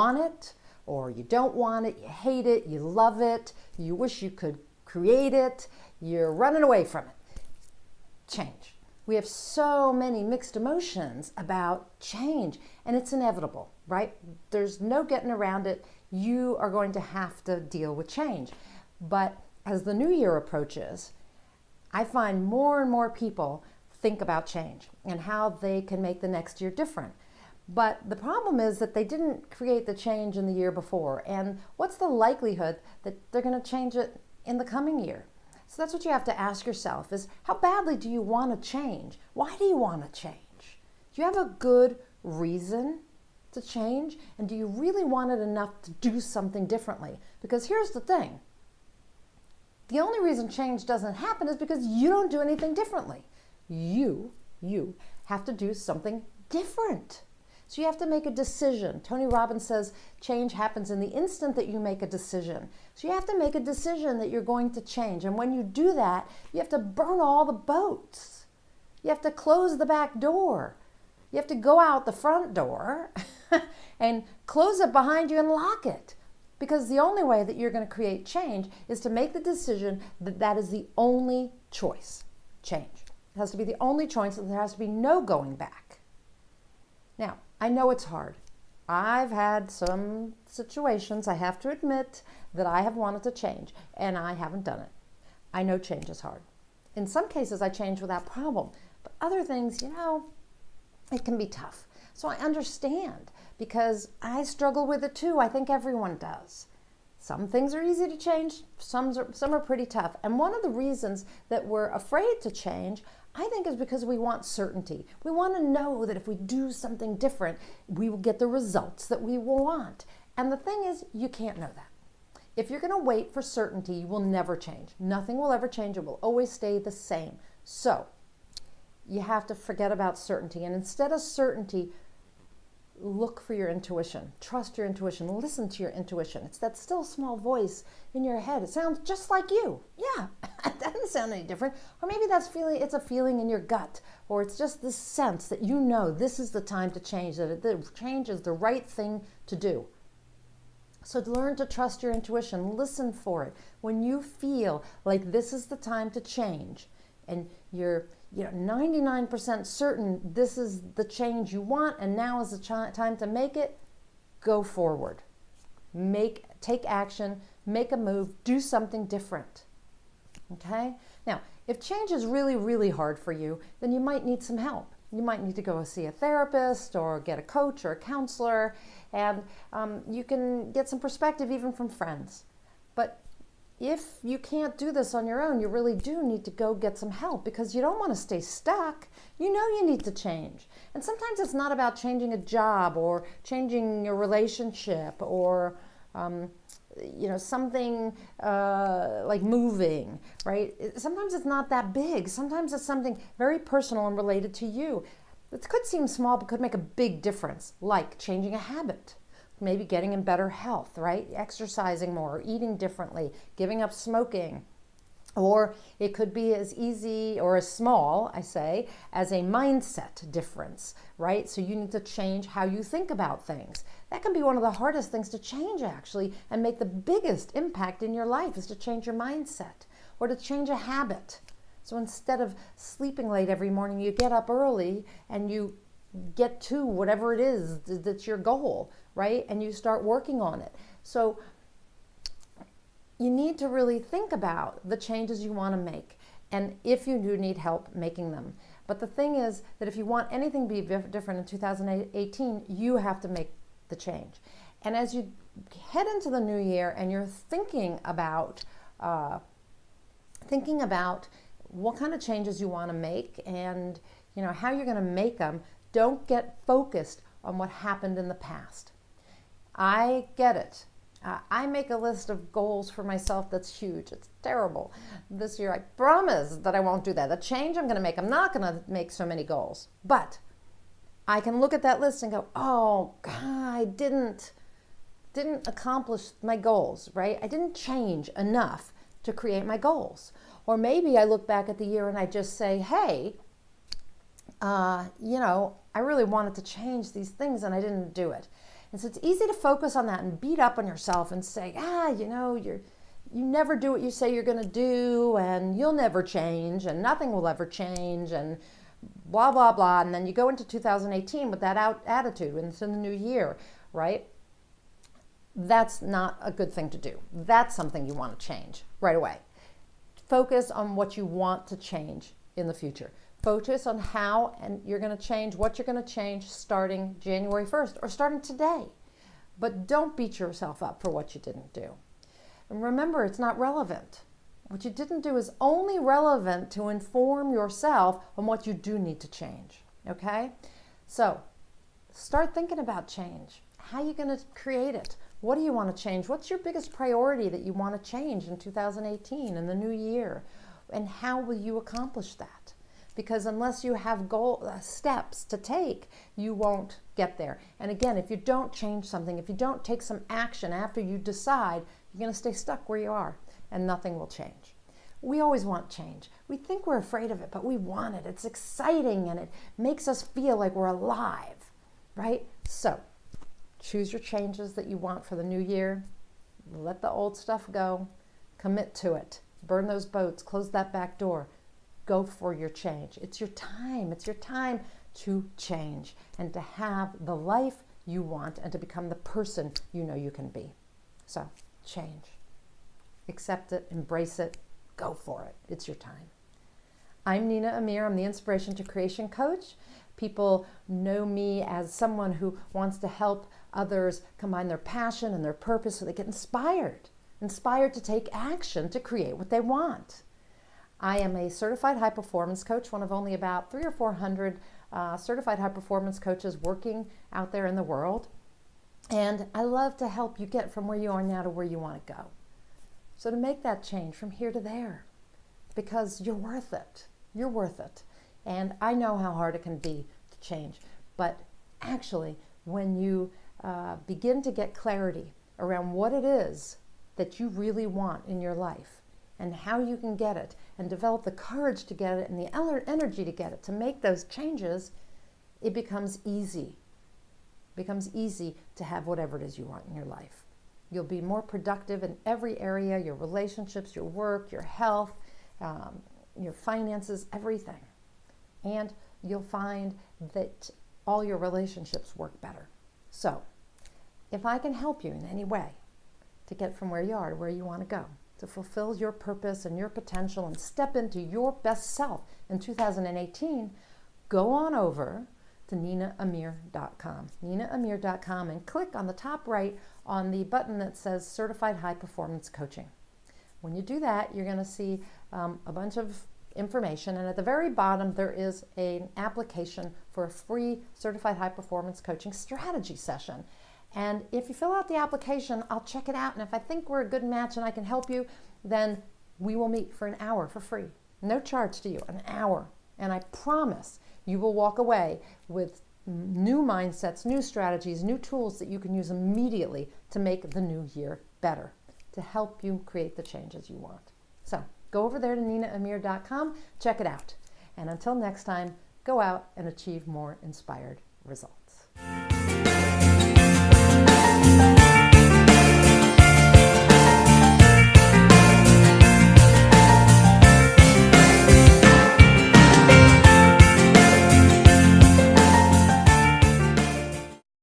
want it or you don't want it, you hate it, you love it, you wish you could create it, you're running away from it. Change. We have so many mixed emotions about change, and it's inevitable, right? There's no getting around it. You are going to have to deal with change. But as the new year approaches, I find more and more people think about change and how they can make the next year different. But the problem is that they didn't create the change in the year before. And what's the likelihood that they're going to change it in the coming year? So that's what you have to ask yourself is, how badly do you want to change? Why do you want to change? Do you have a good reason to change? And do you really want it enough to do something differently? Because here's the thing. The only reason change doesn't happen is because you don't do anything differently. You have to do something different. So you have to make a decision. Tony Robbins says change happens in the instant that you make a decision. So you have to make a decision that you're going to change. And when you do that, you have to burn all the boats. You have to close the back door. You have to go out the front door and close it behind you and lock it. Because the only way that you're going to create change is to make the decision that that is the only choice. Change. It has to be the only choice, and there has to be no going back. Now, I know it's hard. I've had some situations, I have to admit, that I have wanted to change, and I haven't done it. I know change is hard. In some cases, I change without problem, but other things, it can be tough. So I understand, because I struggle with it too. I think everyone does. Some things are easy to change, some are pretty tough. And one of the reasons that we're afraid to change, I think, is because we want certainty. We want to know that if we do something different, we will get the results that we want. And the thing is, you can't know that. If you're going to wait for certainty, you will never change. Nothing will ever change. It will always stay the same. So you have to forget about certainty. And instead of certainty, look for your intuition. Trust your intuition. Listen to your intuition. It's that still small voice in your head. It sounds just like you. Yeah, it doesn't sound any different. Or maybe it's a feeling in your gut, or it's just this sense that you know this is the time to change, that the change is the right thing to do. So learn to trust your intuition. Listen for it. When you feel like this is the time to change, and you're 99% certain this is the change you want, and now is the time to make it, go forward. Take action, make a move, do something different. Okay? Now, if change is really, really hard for you, then you might need some help. You might need to go see a therapist or get a coach or a counselor, and you can get some perspective even from friends. But if you can't do this on your own, you really do need to go get some help, because you don't want to stay stuck. You know you need to change. And sometimes it's not about changing a job or changing a relationship or something like moving, right? Sometimes it's not that big. Sometimes it's something very personal and related to you. It could seem small, but could make a big difference, like changing a habit. Maybe getting in better health, right? Exercising more, eating differently, giving up smoking. Or it could be as easy or as small, I say, as a mindset difference, right? So you need to change how you think about things. That can be one of the hardest things to change, actually, and make the biggest impact in your life, is to change your mindset or to change a habit. So instead of sleeping late every morning, you get up early and you get to whatever it is that's your goal, right? And you start working on it. So you need to really think about the changes you want to make, and if you do need help making them. But the thing is that if you want anything to be different in 2018, you have to make the change. And as you head into the new year and you're thinking about what kind of changes you want to make and how you're going to make them, don't get focused on what happened in the past. I get it. I make a list of goals for myself that's huge. It's terrible. This year I promise that I won't do that. The change I'm going to make, I'm not going to make so many goals. But I can look at that list and go, oh, God, I didn't accomplish my goals, right? I didn't change enough to create my goals. Or maybe I look back at the year and I just say, hey, I really wanted to change these things and I didn't do it. And so it's easy to focus on that and beat up on yourself and say, you never do what you say you're going to do, and you'll never change, and nothing will ever change, and blah, blah, blah. And then you go into 2018 with that attitude, and it's in the new year, right? That's not a good thing to do. That's something you want to change right away. Focus on what you want to change in the future. Focus on how and you're going to change, what you're going to change starting January 1st or starting today. But don't beat yourself up for what you didn't do. And remember, it's not relevant. What you didn't do is only relevant to inform yourself on what you do need to change, okay? So start thinking about change. How are you going to create it? What do you want to change? What's your biggest priority that you want to change in 2018, in the new year? And how will you accomplish that? Because unless you have steps to take, you won't get there. And again, if you don't change something, if you don't take some action after you decide, you're going to stay stuck where you are and nothing will change. We always want change. We think we're afraid of it, but we want it. It's exciting and it makes us feel like we're alive, right? So choose your changes that you want for the new year. Let the old stuff go. Commit to it. Burn those boats. Close that back door. Go for your change. It's your time. It's your time to change and to have the life you want and to become the person you know you can be. So change. Accept it. Embrace it. Go for it. It's your time. I'm Nina Amir. I'm the Inspiration to Creation Coach. People know me as someone who wants to help others combine their passion and their purpose so they get inspired to take action to create what they want. I am a certified high performance coach, one of only about 300 or 400 certified high performance coaches working out there in the world. And I love to help you get from where you are now to where you want to go. So to make that change from here to there, because you're worth it. You're worth it. And I know how hard it can be to change. But actually, when you begin to get clarity around what it is that you really want in your life and how you can get it and develop the courage to get it and the energy to get it, to make those changes, it becomes easy. It becomes easy to have whatever it is you want in your life. You'll be more productive in every area, your relationships, your work, your health, your finances, everything. And you'll find that all your relationships work better. So, if I can help you in any way to get from where you are to where you want to go, to fulfill your purpose and your potential and step into your best self in 2018, go on over to ninaamir.com. ninaamir.com and click on the top right on the button that says Certified High Performance Coaching. When you do that, you're going to see a bunch of information, and at the very bottom there is an application for a free Certified High Performance Coaching strategy session. And if you fill out the application, I'll check it out, and if I think we're a good match and I can help you, then we will meet for an hour for free. No charge to you, an hour. And I promise you will walk away with new mindsets, new strategies, new tools that you can use immediately to make the new year better, to help you create the changes you want. So go over there to ninaamir.com, check it out. And until next time, go out and achieve more inspired results.